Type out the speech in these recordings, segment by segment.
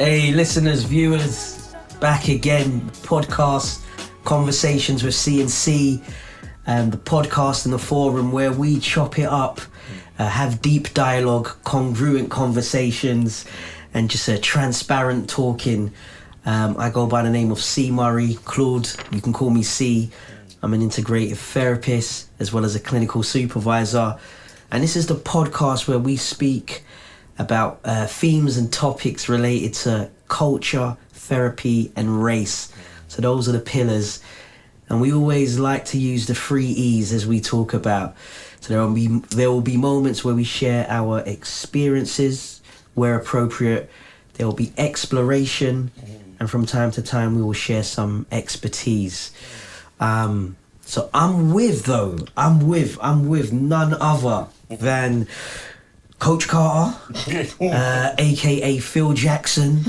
Hey, listeners, viewers, back again. Podcast, Conversations with C&C, the podcast and the forum where we chop it up, have deep dialogue, congruent conversations, and just a transparent talking. I go by the name of C. Murray, Claude. You can call me C. I'm an integrative therapist as well as a clinical supervisor. And this is the podcast where we speak about themes and topics related to culture, therapy, and race. So those are the pillars. And we always like to use the 3 E's as we talk about. So there will be moments where we share our experiences where appropriate. There will be exploration, and from time to time we will share some expertise. So I'm with none other than Coach Carter, aka Phil Jackson,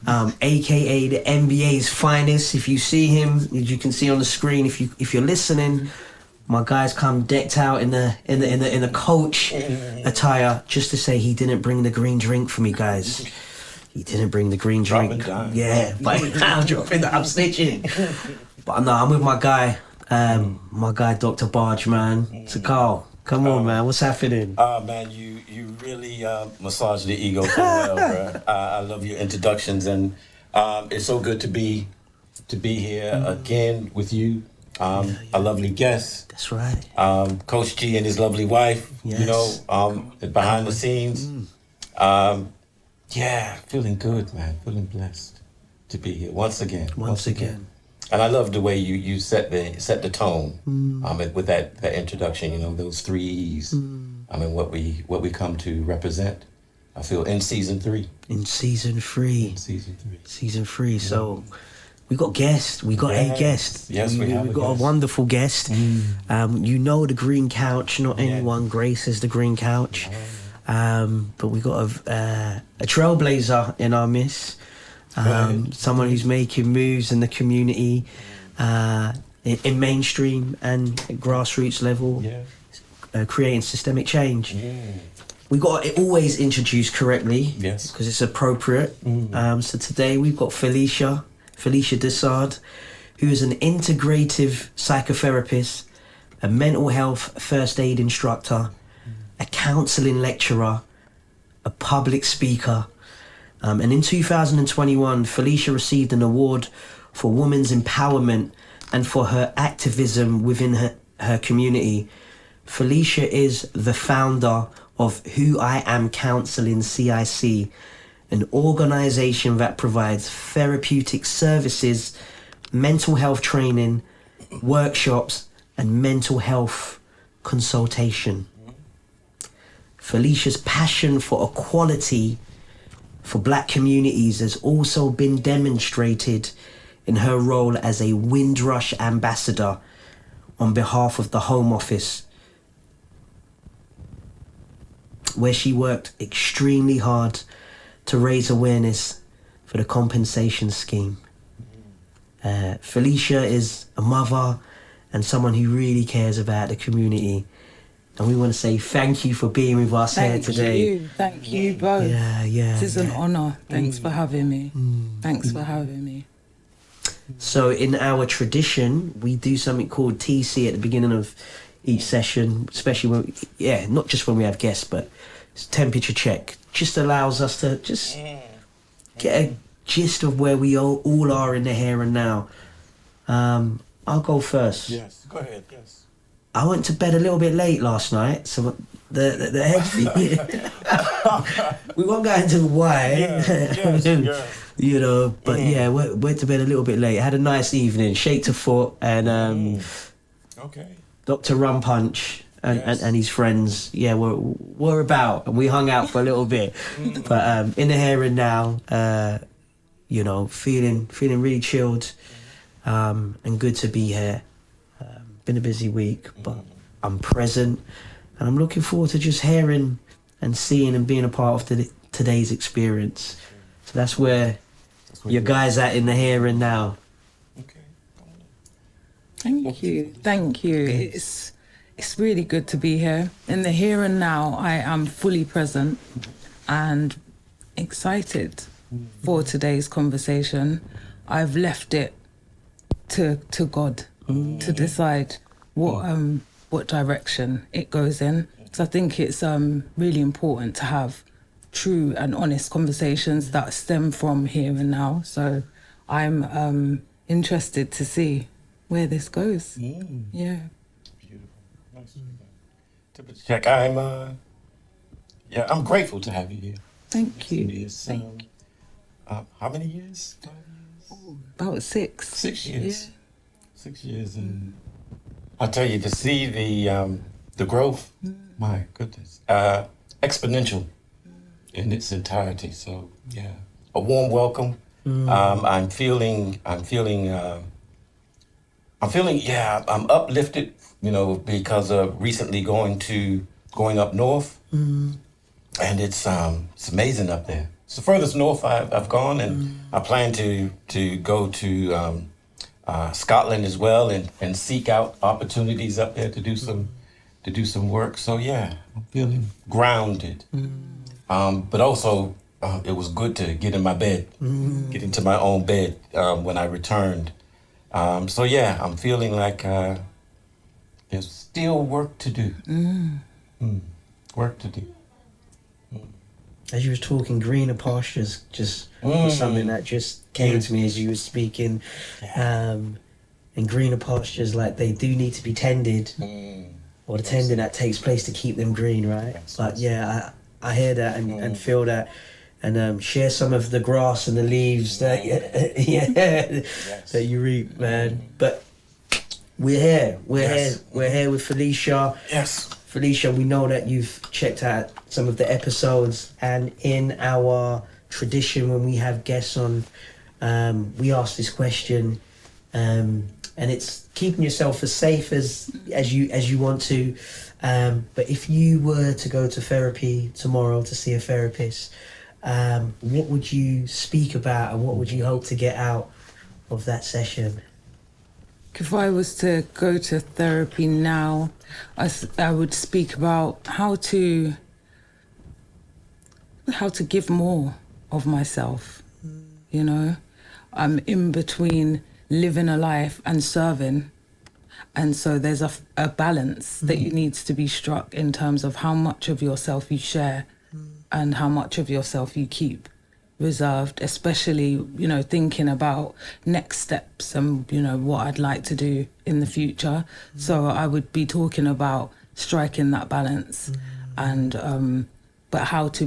aka the NBA's finest. If you see him, as you can see on the screen, if you're listening, my guy's come decked out in the coach attire, just to say he didn't bring the green drink for me, guys. He didn't bring the green drink. Yeah, but I'm dropping that. I'm snitching. But no, I'm with my guy, Dr. Barge, man. So Carl, come on, man. What's happening? Man, you really massage the ego so well, bro. I love your introductions, and it's so good to be here again with you. A lovely guest. That's right. Coach G and his lovely wife. Yes. You know, behind the scenes. Yeah, feeling good, man. Feeling blessed to be here once again. Once again. And I love the way you set the tone. With that introduction. You know, those 3 E's. I mean, what we come to represent. I feel in season 3. In season 3. Season 3. So we got guests. We got a guest. Yes, we have. We got a wonderful guest. You know the green couch. Not anyone graces the green couch. But we got a trailblazer in our midst. Someone who's making moves in the community, in mainstream and at grassroots level, creating systemic change. We got it always introduced correctly, because it's appropriate. So today we've got Felisha Dussard, who is an integrative psychotherapist, a mental health first aid instructor, a counselling lecturer, a public speaker. And in 2021, Felisha received an award for women's empowerment and for her activism within her community. Felisha is the founder of Who I Am Counselling CIC, an organisation that provides therapeutic services, mental health training, workshops, and mental health consultation. Felisha's passion for equality for Black communities has also been demonstrated in her role as a Windrush ambassador on behalf of the Home Office, where she worked extremely hard to raise awareness for the compensation scheme. Felisha is a mother and someone who really cares about the community. And we want to say thank you for being with us here today. Thank you both. Yeah. This is an honour. Thanks for having me. Thanks for having me. So in our tradition, we do something called TC at the beginning of each session, especially when, not just when we have guests, but it's temperature check. Just allows us to just get a gist of where we all are in the here and now. I'll go first. Yes, go ahead, yes. I went to bed a little bit late last night, so the head we won't go into why. You know, but went to bed a little bit late. Had a nice evening, shake to foot, and Dr. Rum Punch and his friends, were about, and we hung out for a little bit. But in the here and now, feeling really chilled, and good to be here. Been a busy week, but I'm present, and I'm looking forward to just hearing and seeing and being a part of today's experience. So that's where your guys at in the here and now. Thank you. It's really good to be here. In the here and now, I am fully present and excited for today's conversation. I've left it to God to decide what direction it goes in. So I think it's really important to have true and honest conversations that stem from here and now. So I'm interested to see where this goes. Yeah. Beautiful. Nice. Temperature check. I'm grateful to have you here. Thank you. It's, how many years? 5 years? About 6. 6 years. Yeah. 6 years, and I'll tell you, to see the growth, my goodness, exponential in its entirety. So yeah, a warm welcome. I'm feeling, I'm uplifted, because of recently going up north, and it's amazing up there. It's the furthest north I've gone, and I plan to go to Scotland as well, and seek out opportunities up there to do some work. So yeah, I'm feeling grounded, but also it was good to get in my bed, get into my own bed when I returned. So yeah, I'm feeling like there's still work to do. Work to do. As you was talking, greener pastures just was something that just came to me as you were speaking. And greener pastures, like, they do need to be tended, or the tending that takes place to keep them green, right? But yeah, I hear that and feel that, and share some of the grass and the leaves that that you reap, man. But we're here with Felisha. Yes. Felisha, we know that you've checked out some of the episodes, and in our tradition, when we have guests on, we ask this question, and it's keeping yourself as safe as you want to. But if you were to go to therapy tomorrow to see a therapist, what would you speak about, and what would you hope to get out of that session? If I was to go to therapy now, I would speak about how to give more of myself. I'm in between living a life and serving, and so there's a balance that needs to be struck in terms of how much of yourself you share and how much of yourself you keep reserved, especially thinking about next steps and what I'd like to do in the future. So I would be talking about striking that balance, and but how to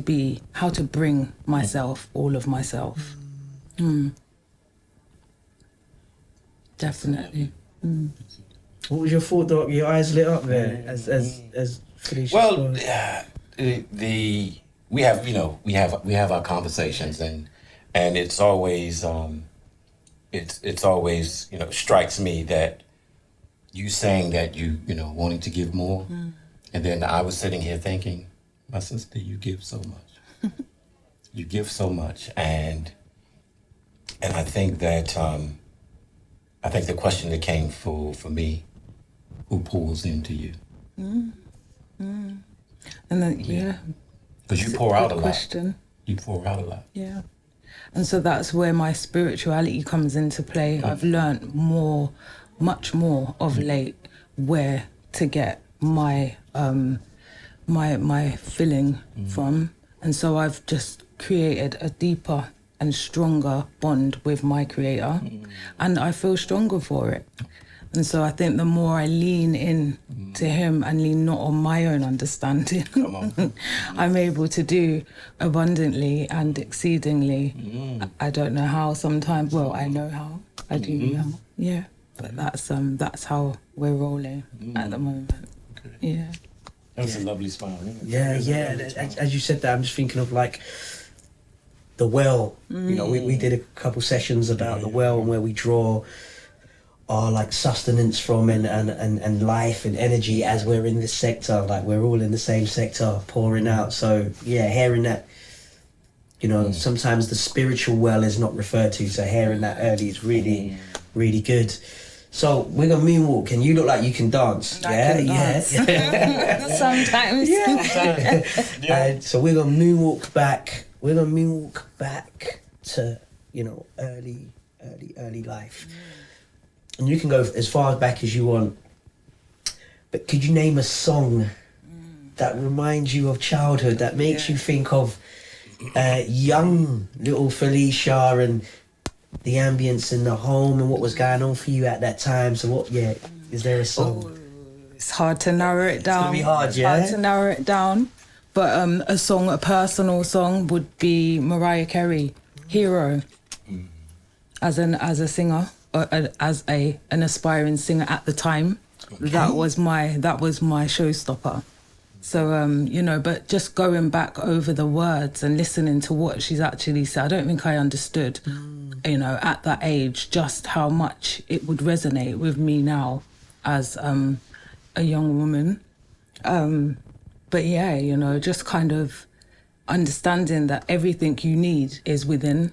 bring myself, all of myself. Definitely. What was your thought, Doc? Your eyes lit up there as Felisha. Well, we have our conversations, and it's always it's always strikes me that you saying that you wanting to give more, and then I was sitting here thinking, my sister, you give so much. You give so much, and I think that I think the question that came for me, who pours into you? And then because you pour out a lot. Question. You pour out a lot. Yeah. And so that's where my spirituality comes into play. I've learned much more of late, where to get my my filling from. And so I've just created a deeper and stronger bond with my creator, and I feel stronger for it. And so I think the more I lean in to him and lean not on my own understanding, I'm able to do abundantly and exceedingly. I don't know how sometimes. Well, I know how. I do know how. Yeah, but that's how we're rolling at the moment. Okay. Yeah. That's a lovely smile. Yeah. As you said that, I'm just thinking of like the well. We did a couple sessions about the well and where we draw our like sustenance from and life and energy as we're in this sector. Like, we're all in the same sector pouring out. So yeah, hearing that, sometimes the spiritual well is not referred to, so hearing that early is really really good. So we're gonna moonwalk, and you look like you can dance. I can dance. Sometimes. Yeah. So we're gonna moonwalk back. to, early life. And you can go as far back as you want. But could you name a song that reminds you of childhood, that makes you think of young little Felisha and the ambience in the home and what was going on for you at that time? So is there a song? It's hard to narrow it down. It's gonna be hard, yeah? Hard to narrow it down. But a personal song would be Mariah Carey, Hero. As a singer, or as an aspiring singer at the time. Okay. That was my showstopper. So, but just going back over the words and listening to what she's actually said, I don't think I understood, at that age, just how much it would resonate with me now as a young woman. But yeah, just kind of understanding that everything you need is within.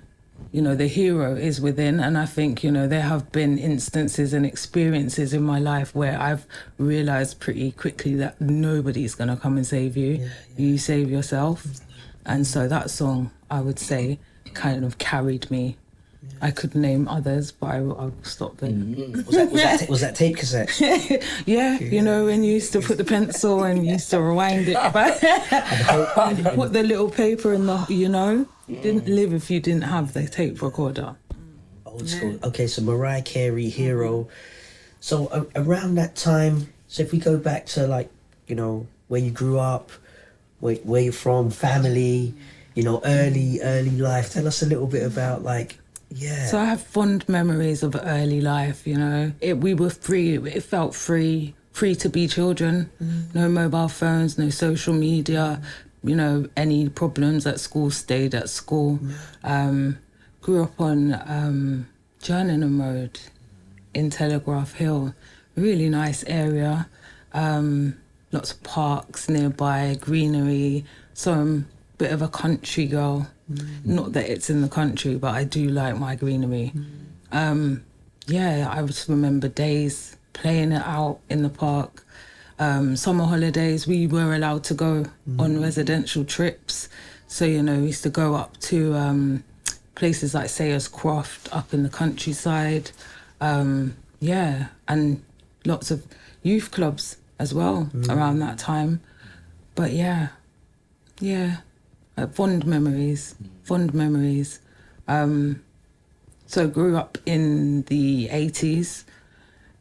The hero is within, and I think, there have been instances and experiences in my life where I've realised pretty quickly that nobody's going to come and save you. Yeah. You save yourself. And so that song, I would say, kind of carried me. Yeah. I could name others, but I'll stop there. Mm-hmm. Was that tape cassette? Yeah, when you used to put the pencil and you used to rewind it back. Put the little paper in the, You didn't live if you didn't have the tape recorder. Old school. Yeah. Okay, so Mariah Carey, Hero. So around that time, so if we go back to where you grew up, where you're from, family, early life. Tell us a little bit about So I have fond memories of early life, we were free, it felt free to be children. No mobile phones, no social media. Any problems at school stayed at school. Grew up on Journeyman Road in Telegraph Hill. Really nice area. Lots of parks nearby, greenery. So I'm a bit of a country girl. Not that it's in the country, but I do like my greenery. I just remember days playing it out in the park. Summer holidays, we were allowed to go on residential trips. So, we used to go up to places like Sayers Croft up in the countryside. And lots of youth clubs as well around that time. But fond memories. So grew up in the 80s.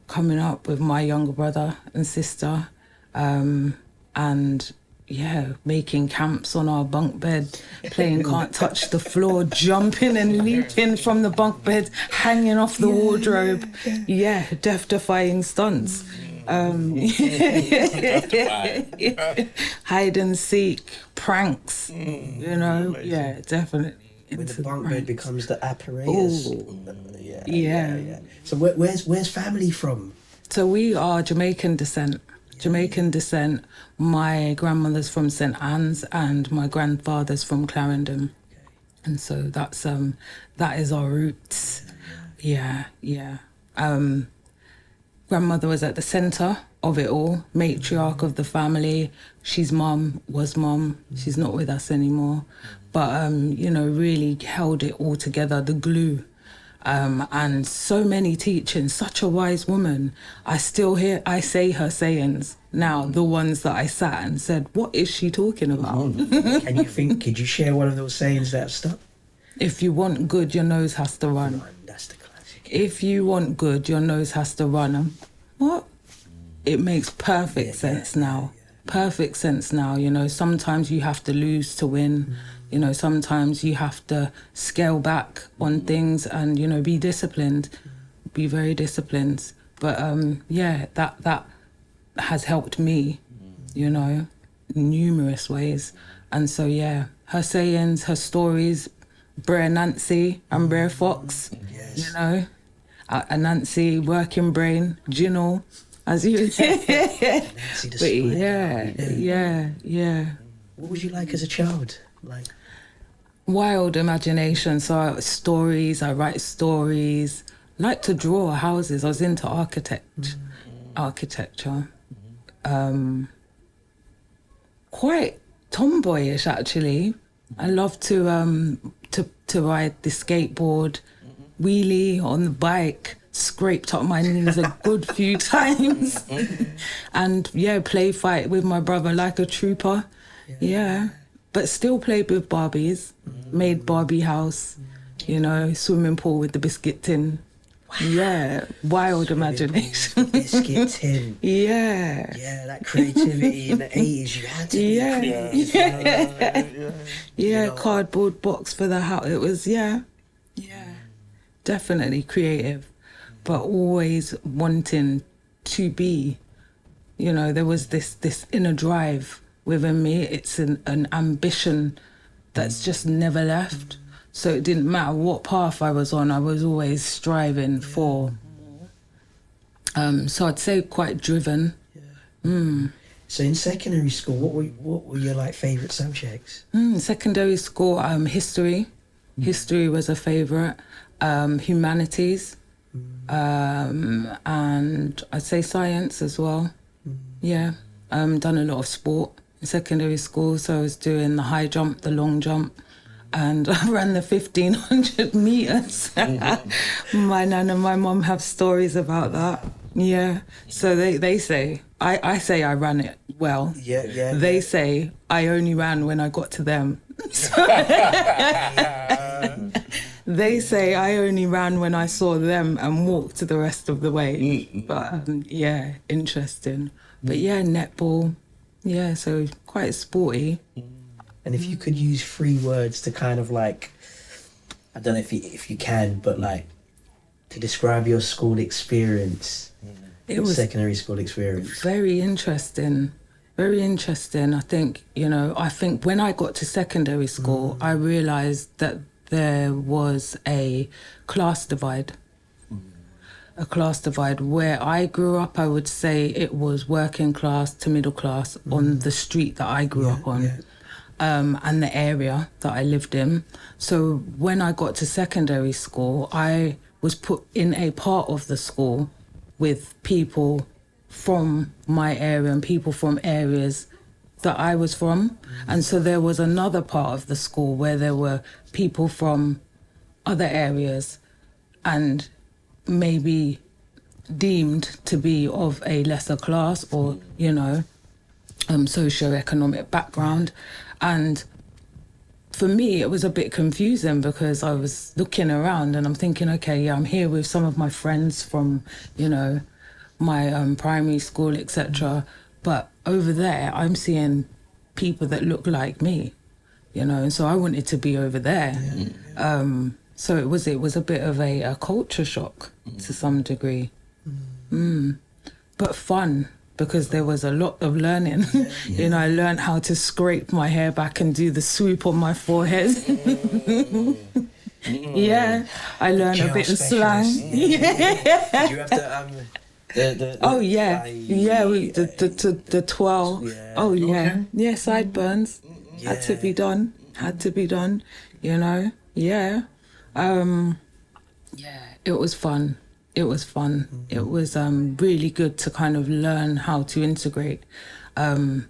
Coming up with my younger brother and sister, making camps on our bunk bed, playing Can't Touch the Floor, jumping and leaping from the bunk bed, hanging off the wardrobe. Death-defying stunts. Hide and seek, pranks, definitely. When the bunk bed becomes the apparatus. Yeah. So where's family from? So we are Jamaican descent. My grandmother's from St Anne's and my grandfather's from Clarendon. Okay. And so that is our roots. Yeah. Grandmother was at the centre of it all, matriarch of the family. She's was mum. She's not with us anymore. But, really held it all together, the glue. And so many teachings, such a wise woman. I say her sayings now, the ones that I sat and said, what is she talking about? Could you share one of those sayings that have stuck? If you want good, your nose has to run. That's the classic. If you want good, your nose has to run. What? It makes perfect sense now. Perfect sense now. Sometimes you have to lose to win. Sometimes you have to scale back on things and, be disciplined, be very disciplined. But, that has helped me, numerous ways. And so, her sayings, her stories, Brer Nancy and Brer Fox, a Nancy working brain, Ginal, as you say. What was you like as a child? Wild imagination. So I write stories. Like to draw houses. I was into architecture. Quite tomboyish, actually. I love to to ride the skateboard, wheelie on the bike, scraped up my knees a good few times. And play fight with my brother like a trooper. Yeah. But still played with Barbies, made Barbie house, swimming pool with the biscuit tin. Wow. Yeah, wild imagination. Biscuit tin. Yeah. Yeah, that creativity in the 80s, you had to be creative. Cardboard box for the house. It was, definitely creative, but always wanting to be, there was this inner drive within me. It's an ambition that's just never left. So it didn't matter what path I was on, I was always striving for more. So I'd say quite driven. So in secondary school, what were your favourite subjects? Secondary school, history. History was a favourite. Humanities. And I'd say science as well. Done a lot of sport in secondary school, so I was doing the high jump, the long jump, and I ran the 1,500 metres. My nan and my mum have stories about that. Yeah, so they say, I say I ran it well. They say I only ran when I got to them. They say I only ran when I saw them and walked the rest of the way. But interesting. But netball. So quite sporty. And if you could use 3 words to kind of I don't know if you can, but to describe your school experience, it was secondary school experience. Very interesting. Very interesting. I think when I got to secondary school, I realised that there was a class divide. A class divide. Where I grew up, I would say it was working class to middle class on the street that I grew up on. And the area that I lived in. So when I got to secondary school, I was put in a part of the school with people from my area and people from areas that I was from. And so there was another part of the school where there were people from other areas and maybe deemed to be of a lesser class or, socio-economic background. And for me, it was a bit confusing because I was looking around and I'm thinking, okay, I'm here with some of my friends from, my primary school, etc. But over there, I'm seeing people that look like me, and so I wanted to be over there. So it was a bit of a culture shock to some degree. But fun, because there was a lot of learning. I learned how to scrape my hair back and do the swoop on my forehead. I learned a bit of slang. Did you have the the twirl. Sideburns had to be done. It was fun. It was really good to kind of learn how to integrate and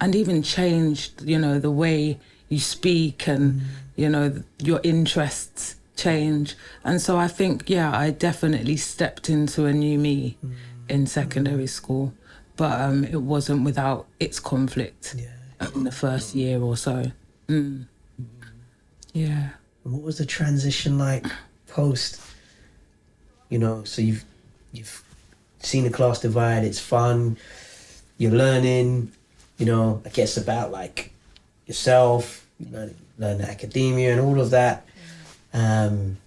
even change, the way you speak and, your interests change. And so I think, I definitely stepped into a new me in secondary school, but it wasn't without its conflict in the first year or so. Yeah. What was the transition like post? So you've seen the class divide, it's fun, you're learning, I guess about yourself, learn academia and all of that. And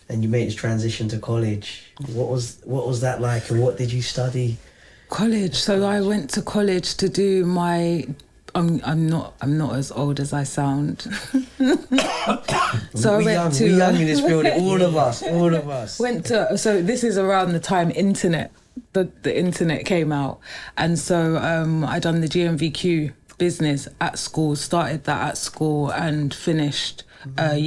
you made this transition to college. What was that like, and what did you study? College. So I went to college to do my. I'm not as old as I sound. So we're young in this building. All of us. So this is around the time the internet came out, and so I done the GMVQ business at school. Started that at school and finished about a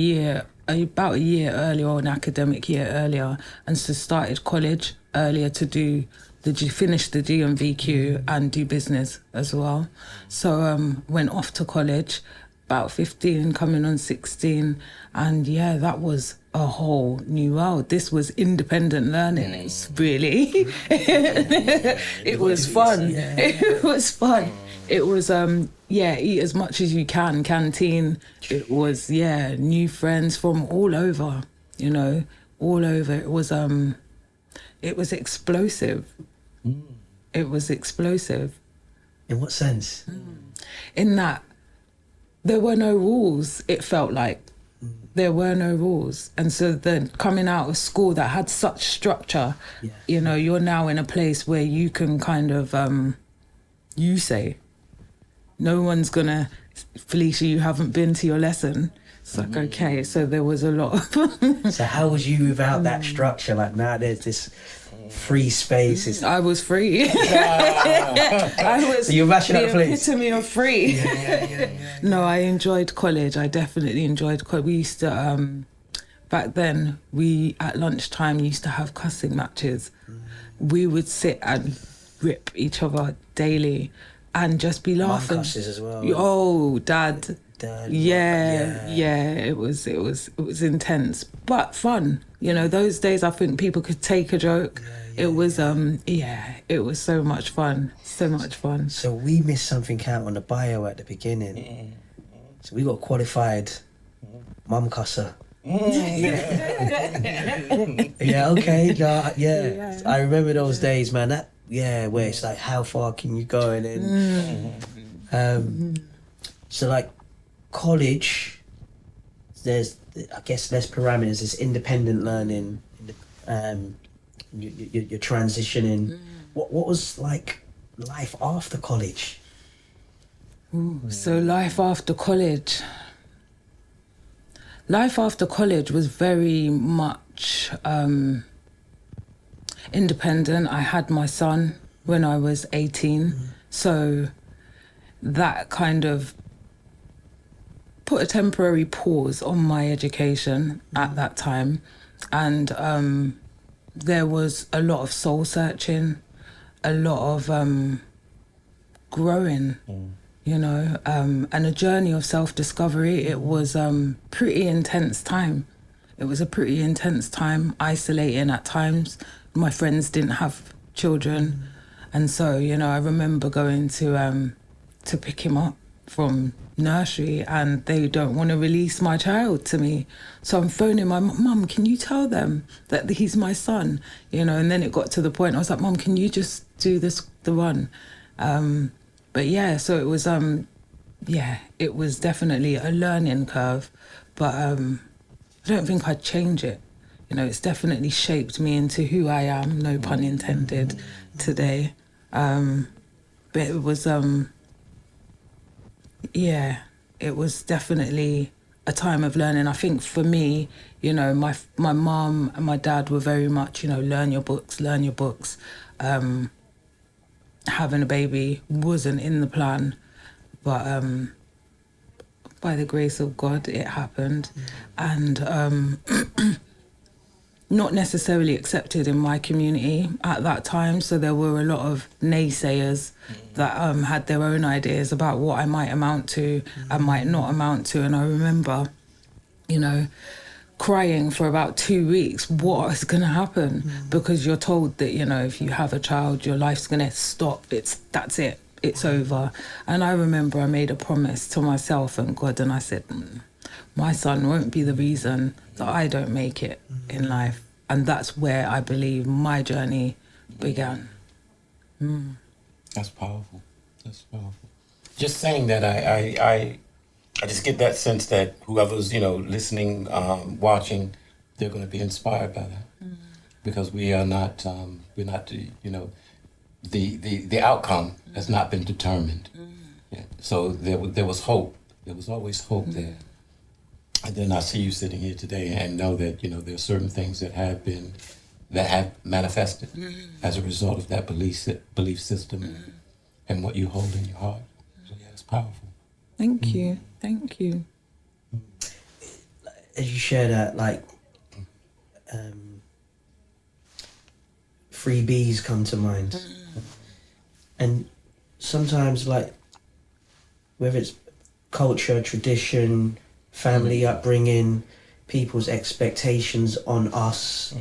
year earlier, or an academic year earlier, and so started college earlier to do finish the GMVQ and do business as well. So went off to college, about 15, coming on 16. And yeah, that was a whole new world. This was independent learning. It's really, it was fun. It was fun. It was, eat as much as you can, canteen. It was, new friends from all over, all over. It was explosive. It was explosive. In what sense? In that there were no rules, it felt like. There were no rules. And so then coming out of school that had such structure, you're now in a place where you can kind of, you say, no one's gonna, Felisha, you haven't been to your lesson. It's like, okay, so there was a lot of... So how was you without that structure? Like now there's this free space. I was free. I was so you're mashing up the place. The epitome of free. No, I enjoyed college. I definitely enjoyed college. We used to, back then, at lunchtime used to have cussing matches. We would sit and rip each other daily and just be laughing. Mum cusses as well. Oh, dad. Yeah. It was intense, but fun. Those days I think people could take a joke. It was it was so much fun. So much fun. So we missed something out on the bio at the beginning. So we got qualified mum cusser. I remember those days, man. Where it's like, how far can you go? And then so like college, there's, I guess, less parameters. There's independent learning. You're transitioning. What was like life after college? So life after college was very much independent. I had my son when I was 18, so that kind of put a temporary pause on my education at that time. And there was a lot of soul searching, a lot of growing, and a journey of self-discovery. It was pretty intense time. It was a pretty intense time, isolating at times. My friends didn't have children. And so, I remember going to pick him up from nursery, and they don't want to release my child to me. So I'm phoning my mum, can you tell them that he's my son? And then it got to the point, I was like, Mum, can you just do the run? But so it was, it was definitely a learning curve, but I don't think I'd change it. It's definitely shaped me into who I am, no pun intended, today. But it was, it was definitely a time of learning. I think for me, my mum and my dad were very much, learn your books. Having a baby wasn't in the plan, but by the grace of God, it happened. And not necessarily accepted in my community at that time. So there were a lot of naysayers that had their own ideas about what I might amount to and might not amount to. And I remember, crying for about 2 weeks, what is going to happen? Because you're told that, if you have a child, your life's going to stop. That's it. It's over. And I remember I made a promise to myself and God, and I said, my son won't be the reason that I don't make it in life. And that's where I believe my journey began. That's powerful. Just saying that, I just get that sense that whoever's, listening, watching, they're going to be inspired by that. Because we are not, the outcome has not been determined. Yeah. So there was hope. There was always hope there. And then I see you sitting here today and know that, there are certain things that have manifested as a result of that belief system and what you hold in your heart. So yeah, it's powerful. Thank you. As you share that, three B's come to mind. And sometimes, whether it's culture, tradition, family upbringing, people's expectations on us,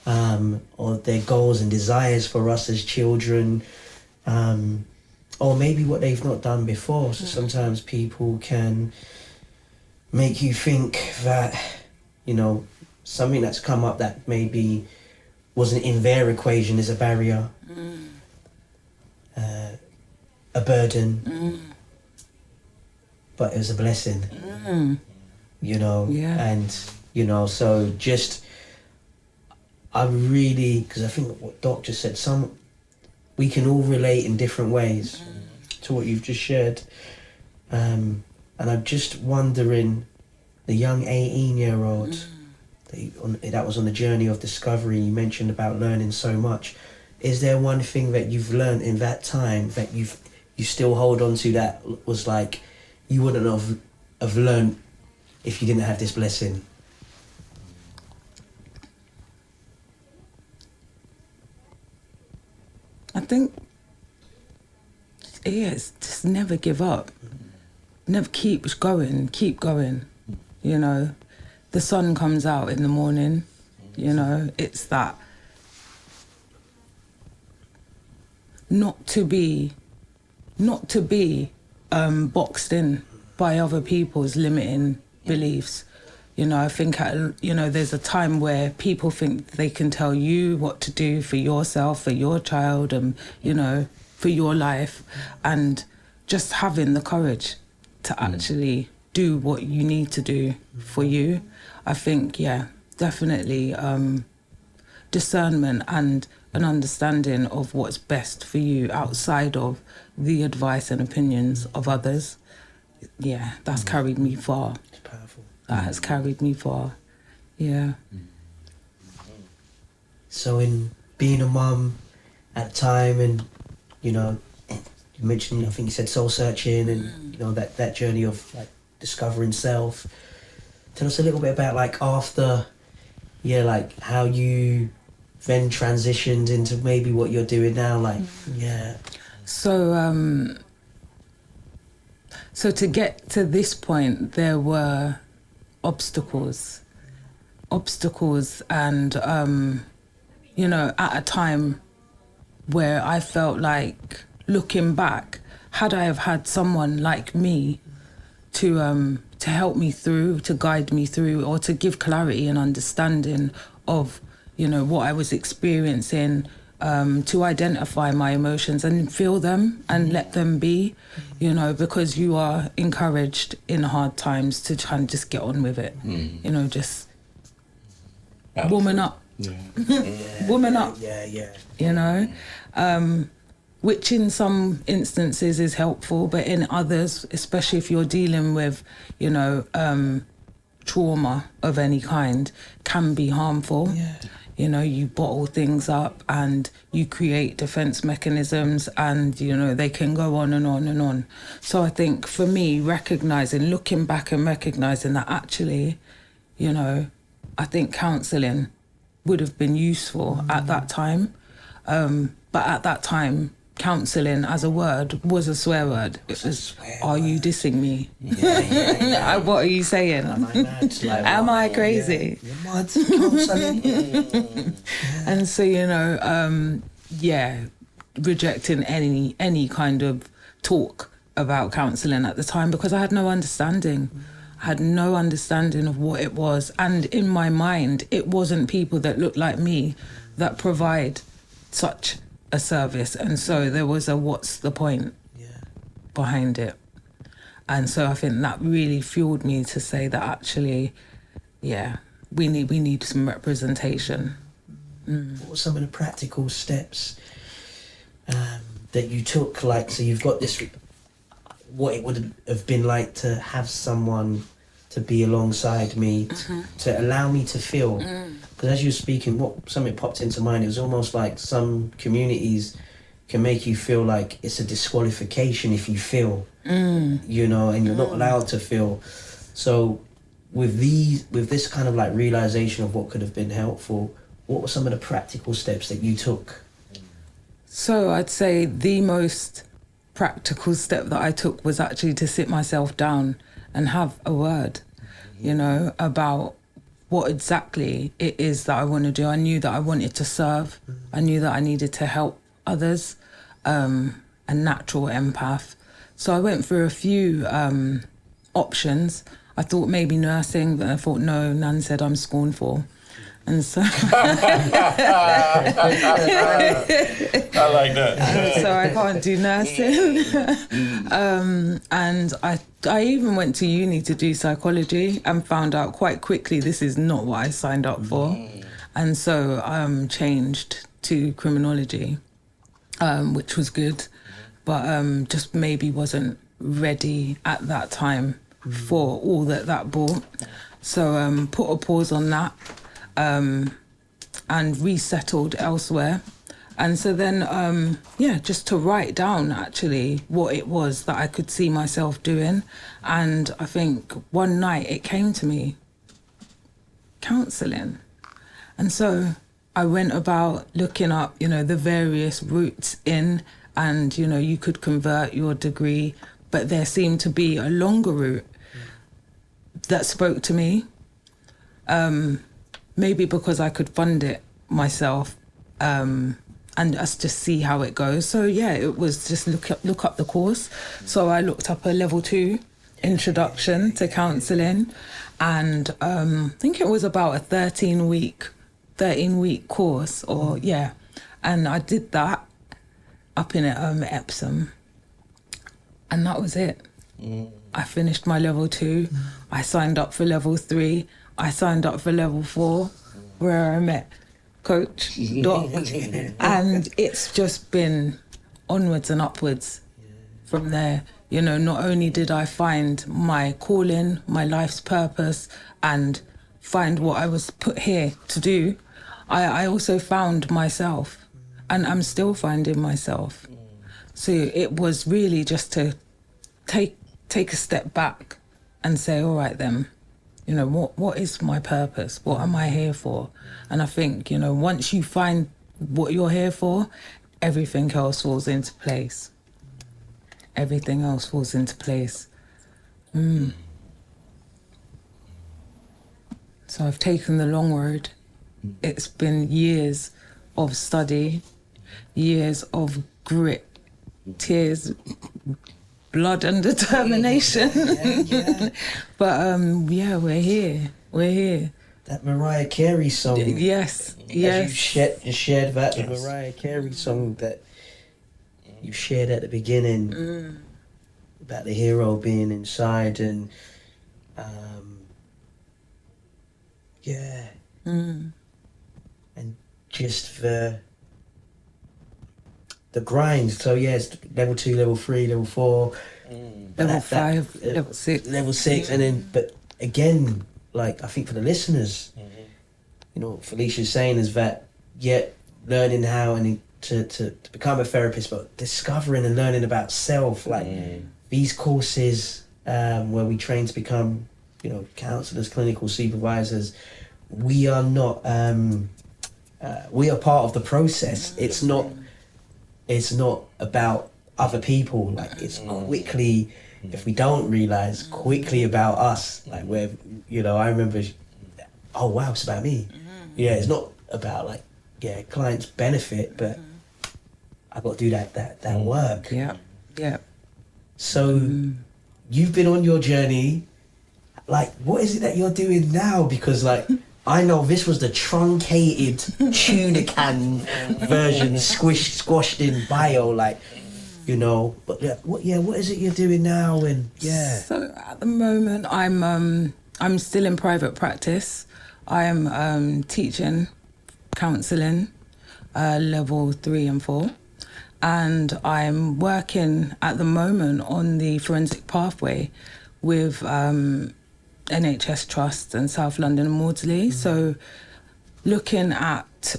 or their goals and desires for us as children, or maybe what they've not done before. So sometimes people can make you think that, you know, something that's come up that maybe wasn't in their equation is a barrier, a burden, but it was a blessing, you know. And, you know, so just, I really, because I think what Doc just said, we can all relate in different ways to what you've just shared. And I'm just wondering, the young 18-year-old that was on the journey of discovery, you mentioned about learning so much. Is there one thing that you've learned in that time that you still hold on to that was like, you wouldn't have learned if you didn't have this blessing? I think, it's just never give up. Never keep going, you know. The sun comes out in the morning, you know, it's that. Not to be boxed in by other people's limiting beliefs. You know, I think, you know, there's a time where people think they can tell you what to do for yourself, for your child, and, you know, for your life. And just having the courage to actually do what you need to do for you. I think, yeah, definitely discernment and an understanding of what's best for you outside of the advice and opinions of others. Yeah, that's carried me far. It's powerful. That has carried me far. Yeah. So in being a mum at the time, and, you know, you mentioned, I think you said soul searching, and, you know, that journey of like discovering self. Tell us a little bit about like after, like how you then transitioned into maybe what you're doing now, like, So, so to get to this point, there were obstacles, and, you know, at a time where I felt like, looking back, had I have had someone like me to help me through, to guide me through, or to give clarity and understanding of, you know, what I was experiencing, to identify my emotions and feel them and let them be, you know, because you are encouraged in hard times to try and just get on with it, you know, just woman up, woman up, you know. Which in some instances is helpful, but in others, especially if you're dealing with, you know, trauma of any kind, can be harmful. You know, you bottle things up and you create defense mechanisms, and, you know, they can go on and on and on. So I think for me, looking back and recognizing that actually, you know, I think counselling would have been useful at that time. But at that time, counselling as a word was a swear word. It was, are you dissing me? What are you saying? Am I mad? Like, am I crazy? You're mad, counselling. And so, you know, rejecting any kind of talk about counselling at the time, because I had no understanding. I had no understanding of what it was. And in my mind, it wasn't people that looked like me that provide such a service. And so there was a what's the point behind it. And so I think that really fueled me to say that actually, we need some representation. What were some of the practical steps that you took? Like, so you've got this, what it would have been like to have someone to be alongside me, to allow me to feel. Because as you were speaking, something popped into mind. It was almost like some communities can make you feel like it's a disqualification if you feel, you know, and you're not allowed to feel. So with this kind of like realization of what could have been helpful, what were some of the practical steps that you took? So I'd say the most practical step that I took was actually to sit myself down and have a word, you know, about what exactly it is that I want to do. I knew that I wanted to serve. I knew that I needed to help others, a natural empath. So I went through a few options. I thought maybe nursing, but I thought, no, Nan said I'm scornful. And so I like that. so I can't do nursing. And I even went to uni to do psychology and found out quite quickly this is not what I signed up for. And so changed to criminology, which was good, but just maybe wasn't ready at that time for all that brought. So put a pause on that. And resettled elsewhere. And so then, just to write down actually what it was that I could see myself doing. And I think one night it came to me, counselling. And so I went about looking up, you know, the various routes in, and, you know, you could convert your degree, but there seemed to be a longer route that spoke to me. Maybe because I could fund it myself, and just see how it goes. So yeah, it was just look up the course. So I looked up a level 2 introduction to counselling, and I think it was about a 13-week course, and I did that up in Epsom, and that was it. I finished my level 2. I signed up for level 3. I signed up for level 4, where I met Coach Doc, and it's just been onwards and upwards from there. You know, not only did I find my calling, my life's purpose, and find what I was put here to do, I also found myself, and I'm still finding myself. So it was really just to take a step back and say, all right then, you know, what is my purpose? What am I here for? And I think, you know, once you find what you're here for, everything else falls into place. Everything else falls into place. So I've taken the long road. It's been years of study, years of grit, tears, blood and determination. But we're here. That Mariah Carey song. Yes. You shared that, the Mariah Carey song that you shared at the beginning about the hero being inside, and and just the grind. So yes, level 2, level 3, level 4, level 5, level 6, level 6, and then but again, like I think for the listeners, you know, Felicia's saying is that learning how and to become a therapist, but discovering and learning about self, like these courses where we train to become, you know, counsellors, clinical supervisors. We are not. We are part of the process. It's not about other people. Like it's quickly, if we don't realize, quickly about us. Like where, you know, I remember, oh wow, it's about me. Yeah, it's not about like, clients benefit, but I've got to do that work. Yeah. So you've been on your journey. Like, what is it that you're doing now? Because like, I know this was the truncated tuna can version, squashed in bio, like, you know. But what is it you're doing now? And So at the moment, I'm still in private practice. I'm teaching counselling, level 3 and 4, and I'm working at the moment on the forensic pathway with NHS Trust and South London and Maudsley. So looking at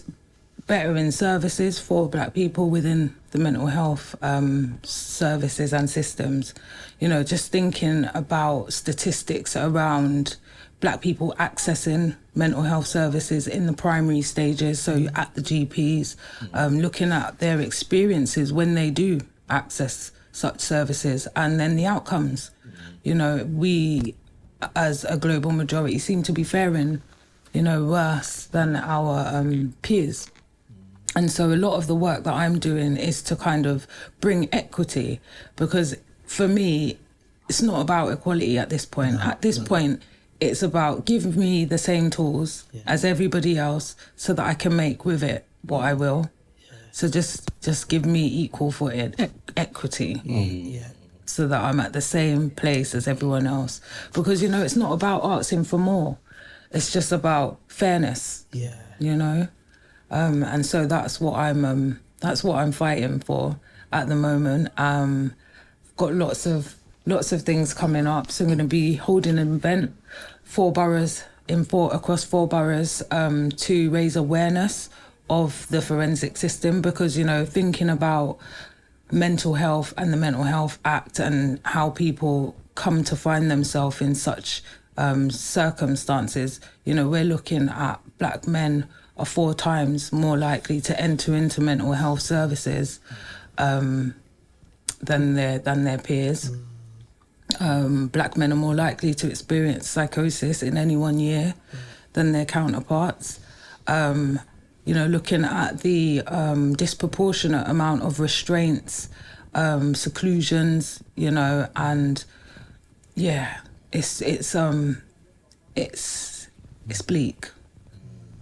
bettering services for Black people within the mental health services and systems. You know, just thinking about statistics around Black people accessing mental health services in the primary stages, so at the GPs, looking at their experiences when they do access such services, and then the outcomes. You know, we as a global majority seem to be faring, you know, worse than our peers. And so a lot of the work that I'm doing is to kind of bring equity, because for me, it's not about equality at this point. At this point, it's about give me the same tools as everybody else so that I can make with it what I will. So just give me equal for it, equity. So that I'm at the same place as everyone else. Because, you know, it's not about asking for more. It's just about fairness. You know? And so that's what I'm fighting for at the moment. Got lots of things coming up. So I'm going to be holding an event, across 4 boroughs, to raise awareness of the forensic system, because, you know, thinking about mental health and the Mental Health Act and how people come to find themselves in such circumstances, you know, we're looking at black men are 4 times more likely to enter into mental health services than their peers. Black men are more likely to experience psychosis in any one year than their counterparts. You know, looking at the disproportionate amount of restraints, seclusions, you know, and it's bleak.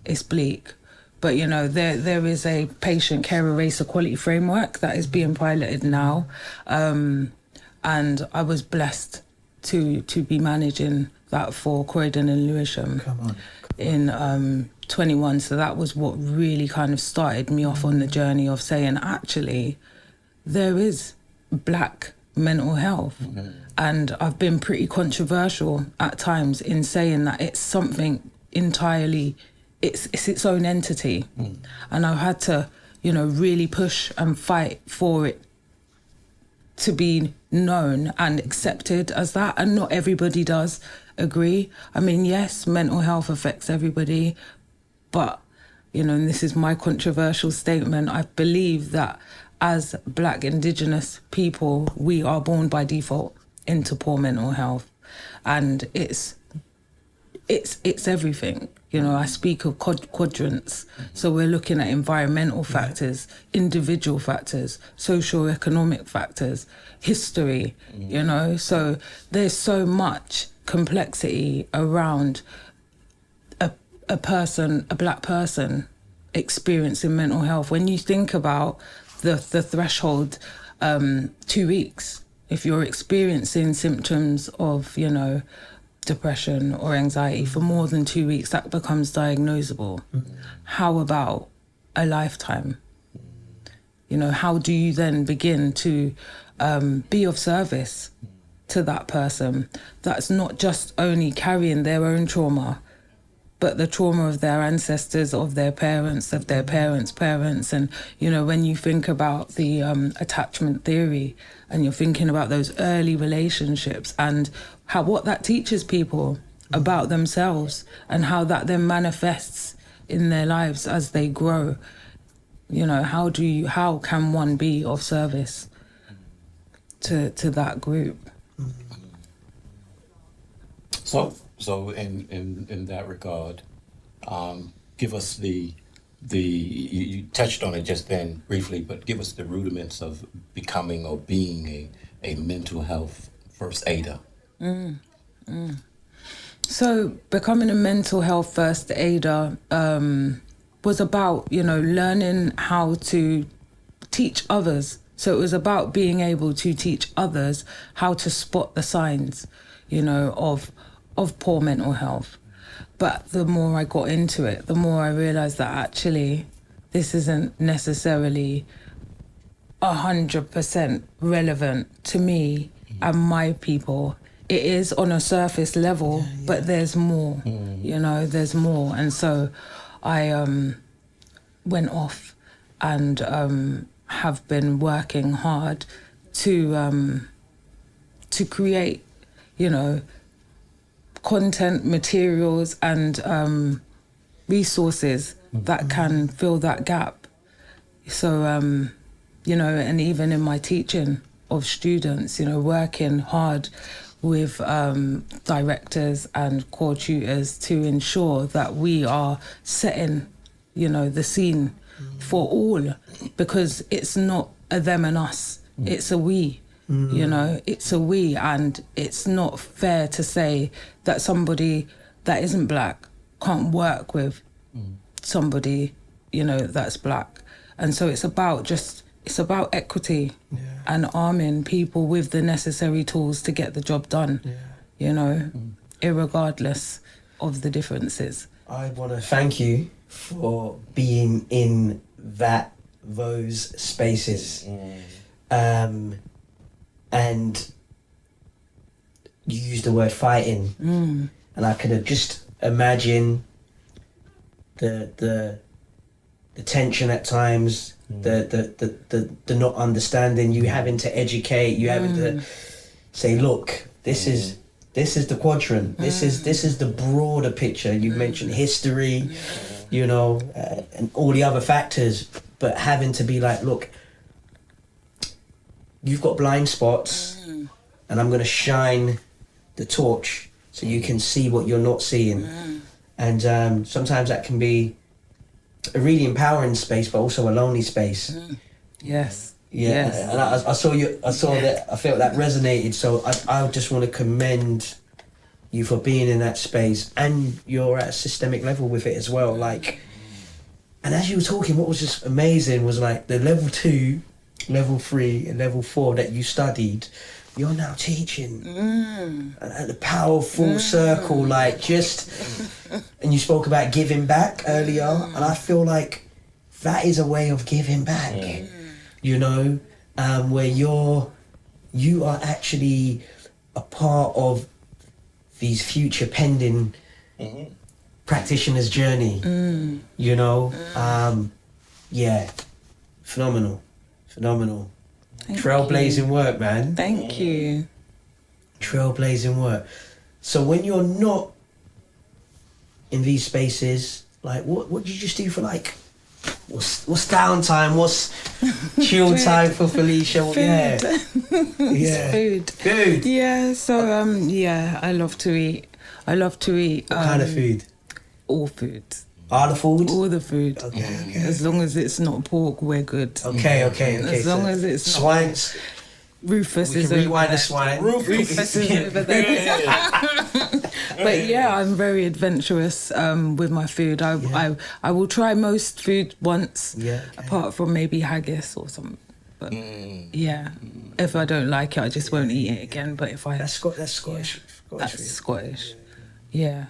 It's bleak. But, you know, there is a patient carer race equality framework that is being piloted now. And I was blessed to be managing that for Croydon and Lewisham in 21. So that was what really kind of started me off on the journey of saying, actually, there is black mental health. And I've been pretty controversial at times in saying that it's something entirely, it's its own entity. And I've had to, you know, really push and fight for it to be known and accepted as that. And not everybody does agree. I mean, yes, mental health affects everybody, but, you know, and this is my controversial statement, I believe that as Black Indigenous people, we are born by default into poor mental health. And it's everything. You know, I speak of quadrants. So we're looking at environmental factors, individual factors, socio-economic factors, history, you know. So there's so much complexity around a black person experiencing mental health. When you think about the threshold, 2 weeks, if you're experiencing symptoms of, you know, depression or anxiety for more than 2 weeks, that becomes diagnosable. How about a lifetime? You know, how do you then begin to be of service to that person that's not just only carrying their own trauma, but the trauma of their ancestors, of their parents, of their parents' parents. And, you know, when you think about the attachment theory and you're thinking about those early relationships and what that teaches people about themselves and how that then manifests in their lives as they grow, you know, how can one be of service to that group? So in that regard, give us you touched on it just then briefly, but give us the rudiments of becoming or being a mental health first aider. So becoming a mental health first aider was about, you know, learning how to teach others. So it was about being able to teach others how to spot the signs, you know, of poor mental health. But the more I got into it, the more I realized that actually this isn't necessarily 100% relevant to me and my people. It is on a surface level, but there's more, you know, there's more. And so I went off and have been working hard to create, you know, content, materials and resources that can fill that gap. So, you know, and even in my teaching, of students, you know, working hard with directors and core tutors to ensure that we are setting, you know, the scene for all, because it's not a them and us, it's a we. You know, it's a we, and it's not fair to say that somebody that isn't black can't work with somebody, you know, that's black. And so it's about equity and arming people with the necessary tools to get the job done, you know, irregardless of the differences. I want to thank you for being in those spaces. And you used the word fighting, and I could have just imagined the tension at times, the not understanding, you having to educate, you having to say, look, this is the quadrant, this is the broader picture. You mentioned history, you know, and all the other factors, but having to be like, look, you've got blind spots, and I'm going to shine the torch so you can see what you're not seeing. And sometimes that can be a really empowering space, but also a lonely space. Yes. Yeah. Yes. And I saw that, I felt that resonated. So I just want to commend you for being in that space, and you're at a systemic level with it as well. Like, and as you were talking, what was just amazing was like the level 2, level 3 and level 4 that you studied, you're now teaching. And the powerful circle, like just, and you spoke about giving back earlier, and I feel like that is a way of giving back, you know, where you are actually a part of these future pending practitioners' journey, you know. Yeah, phenomenal. Trailblazing work, man. Thank you. Trailblazing work. So when you're not in these spaces, like what do you just do for like, what's downtime, what's chill time for Felisha? Food. Yeah, so I love to eat. What kind of food? All foods. All the food? All the food. Okay. As long as it's not pork, we're good. Okay. As long as it's not swines. Rufus we is can rewind over the swine. Rufus is over there. But yeah, I'm very adventurous with my food. I will try most food once, apart from maybe haggis or something. But yeah, if I don't like it, I just won't eat it again. But if I that's Scottish. That's Scottish. Yeah.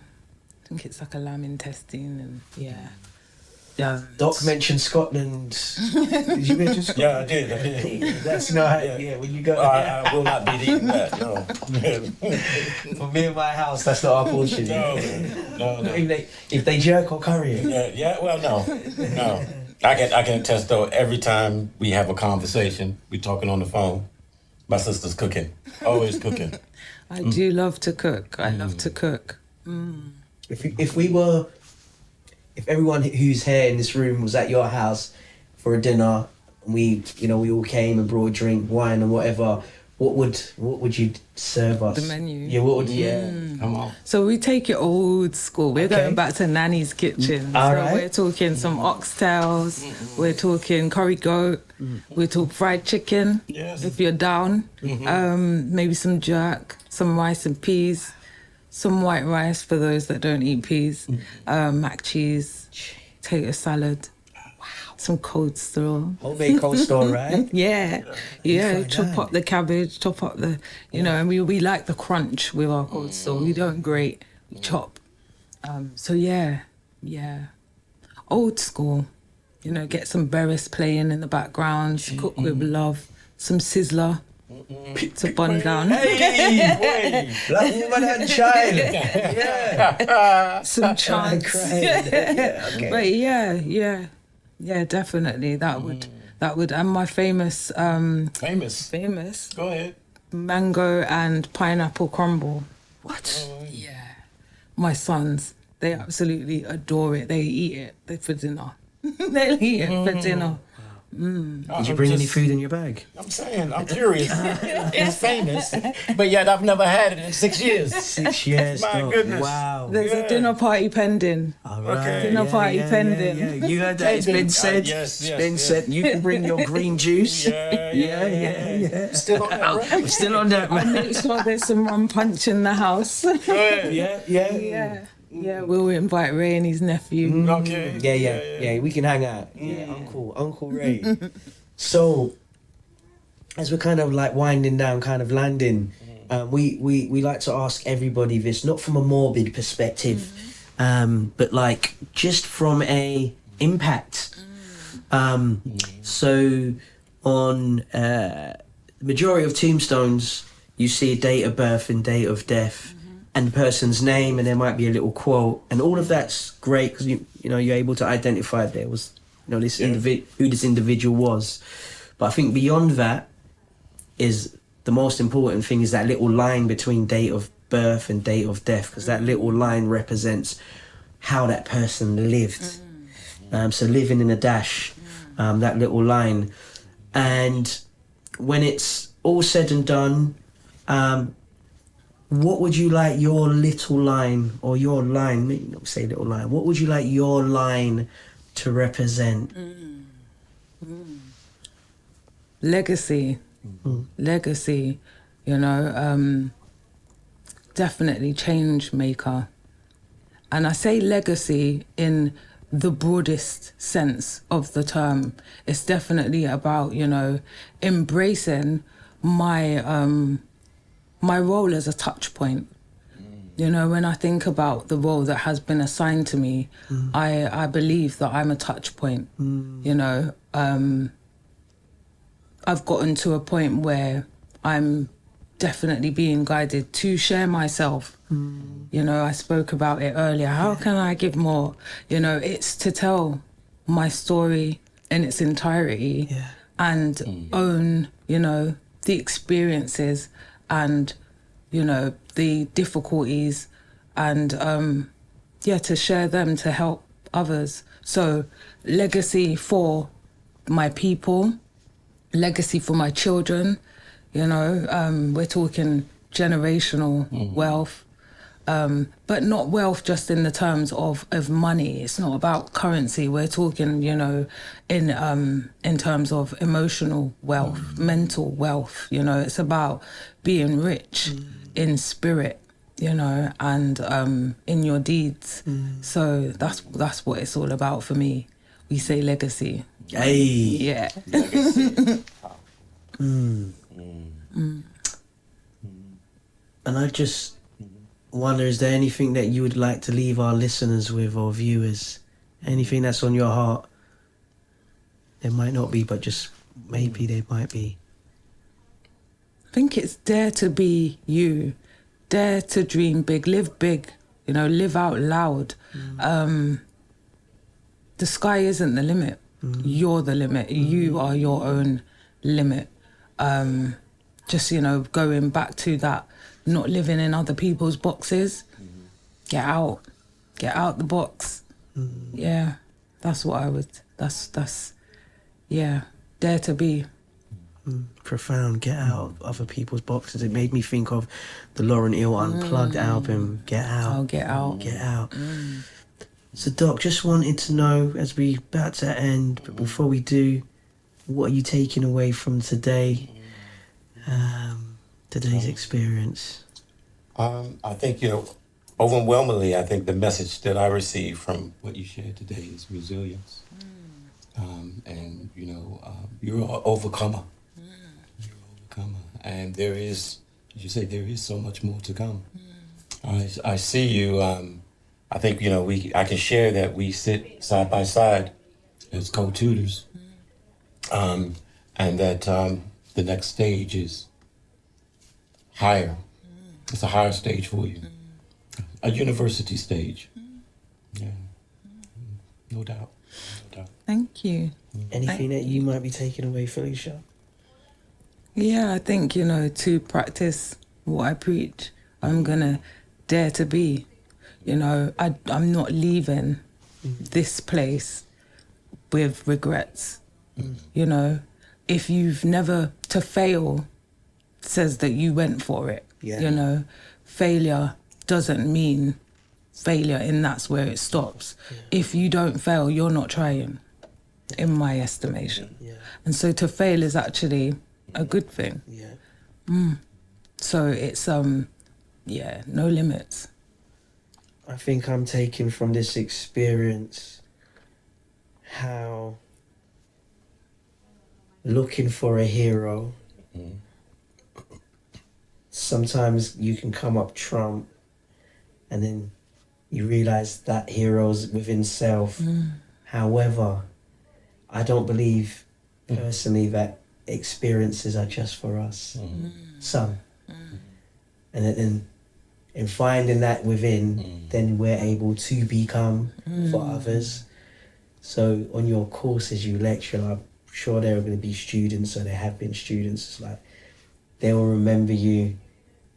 I think it's like a lamb intestine, and Doc mentioned Scotland. Did you mention Scotland? Yeah, I did. That's not when you go. I will not be eating that. No. For me and my house, that's not our portion. No. If they jerk or curry it. Yeah. Well, no. I can attest though. Every time we have a conversation, we talking on the phone. My sister's cooking. Always cooking. I do love to cook. I love to cook. If everyone who's here in this room was at your house for a dinner, and we all came and brought a drink, wine and whatever, what would you serve us? The menu. Yeah, what would Come on. So we take it old school. We're going back to Nanny's kitchen. Right. We're talking some oxtails. We're talking curry goat. We talk fried chicken. Yes. If you're down. Maybe some jerk, some rice and peas. Some white rice for those that don't eat peas, mac cheese, potato salad, some coleslaw. Homemade coleslaw, right? Yeah. Chop up the cabbage, chop up the, and we like the crunch with our coleslaw. We don't grate, we chop. So yeah. Old school, get some Beres playing in the background, cook with love, some sizzler. To bun down. Hey, black woman and child. Yeah. Some chants. But yeah, definitely that would. And my famous. Famous. Go ahead. Mango and pineapple crumble. What? Yeah. My sons, they absolutely adore it. They eat it for dinner. They eat it for dinner. Did you bring any food in your bag? I'm saying, I'm curious. It's famous, but yet I've never had it in 6 years. 6 years. My Doc. goodness. Wow. There's a dinner party pending. All right. Okay. Dinner party pending. Yeah. You heard that? It's been said. Yes, It's been said. You can bring your green juice. Yeah. Still on that, right? I'm still on that, man. Make sure there's some rum punch in the house. Yeah. We'll invite Ray and his nephew. Okay. Yeah. We can hang out. Yeah. Uncle Ray. So, as we're kind of like winding down, kind of landing, we like to ask everybody this, not from a morbid perspective, but like just from a impact. So on the majority of tombstones, you see a date of birth and date of death, and the person's name, and there might be a little quote, and all of that's great because you know you're able to identify there was who this individual was. But I think beyond that is the most important thing is that little line between date of birth and date of death, because that little line represents how that person lived. So living in a dash, that little line. And when it's all said and done, what would you like your little line, or your line, maybe not say little line, what would you like your line to represent? Legacy. Legacy, definitely change maker. And I say legacy in the broadest sense of the term. It's definitely about, embracing my my role as a touch point. When I think about the role that has been assigned to me, I believe that I'm a touch point. I've gotten to a point where I'm definitely being guided to share myself. I spoke about it earlier. How can I give more? It's to tell my story in its entirety and own, the experiences and, the difficulties and, to share them to help others. So legacy for my people, legacy for my children, we're talking generational wealth, but not wealth just in the terms of money. It's not about currency. We're talking, in terms of emotional wealth, mental wealth. It's about being rich in spirit, and in your deeds. So that's what it's all about for me. We say legacy. Hey. Yeah. And I just wonder, is there anything that you would like to leave our listeners with or viewers? Anything that's on your heart? There might not be, but just maybe there might be. I think it's dare to be you. Dare to dream big, live big, live out loud. The sky isn't the limit. You're the limit. You are your own limit. Just, going back to that, not living in other people's boxes. Get out the box. Yeah, that's what I would, dare to be. Profound. Get out of other people's boxes. It made me think of the Lauryn Hill Unplugged album, Get Out. Oh, Get Out. Get Out. So Doc, just wanted to know, as we about to end, but before we do, what are you taking away from today, today's experience? I think, overwhelmingly, I think the message that I received from what you shared today is resilience. And, you're an overcomer. You're an overcomer. And there is, as you say, there is so much more to come. I see you, I think, I can share that we sit side by side as co-tutors. And that the next stage is higher. It's a higher stage for you. A university stage. Yeah. No doubt. Thank you. Anything that you might be taking away, Felisha? Yeah, I think, to practice what I preach, I'm going to dare to be. I'm not leaving this place with regrets. You know, if you've never, to fail says that you went for it. Yeah. You know, failure doesn't mean failure and that's where it stops. If you don't fail, you're not trying, in my estimation. And so to fail is actually a good thing. So it's no limits. I think I'm taking from this experience how looking for a hero, sometimes you can come up trump and then you realize that hero's within self. However, I don't believe personally that experiences are just for us. Some. And then in finding that within, then we're able to become for others. So on your course as you lecture, I'm sure there are going to be students, or there have been students, it's like they will remember you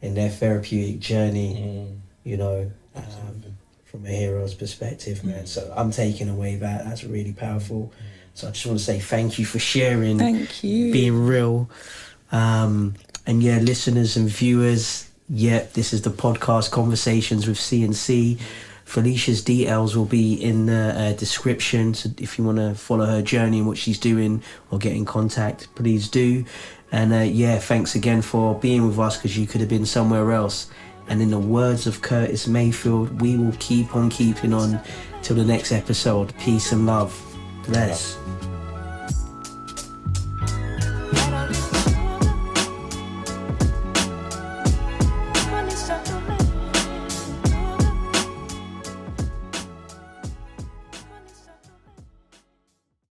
in their therapeutic journey, you know, from a hero's perspective, man. So I'm taking away that's really powerful. So I just want to say thank you for sharing. Thank you. Being real. And yeah, listeners and viewers, this is the podcast Conversations with C&C. Felisha's details will be in the description, so if you want to follow her journey and what she's doing or get in contact, please do. And thanks again for being with us, because you could have been somewhere else. And in the words of Curtis Mayfield, we will keep on keeping on till the next episode. Peace and love. Bless.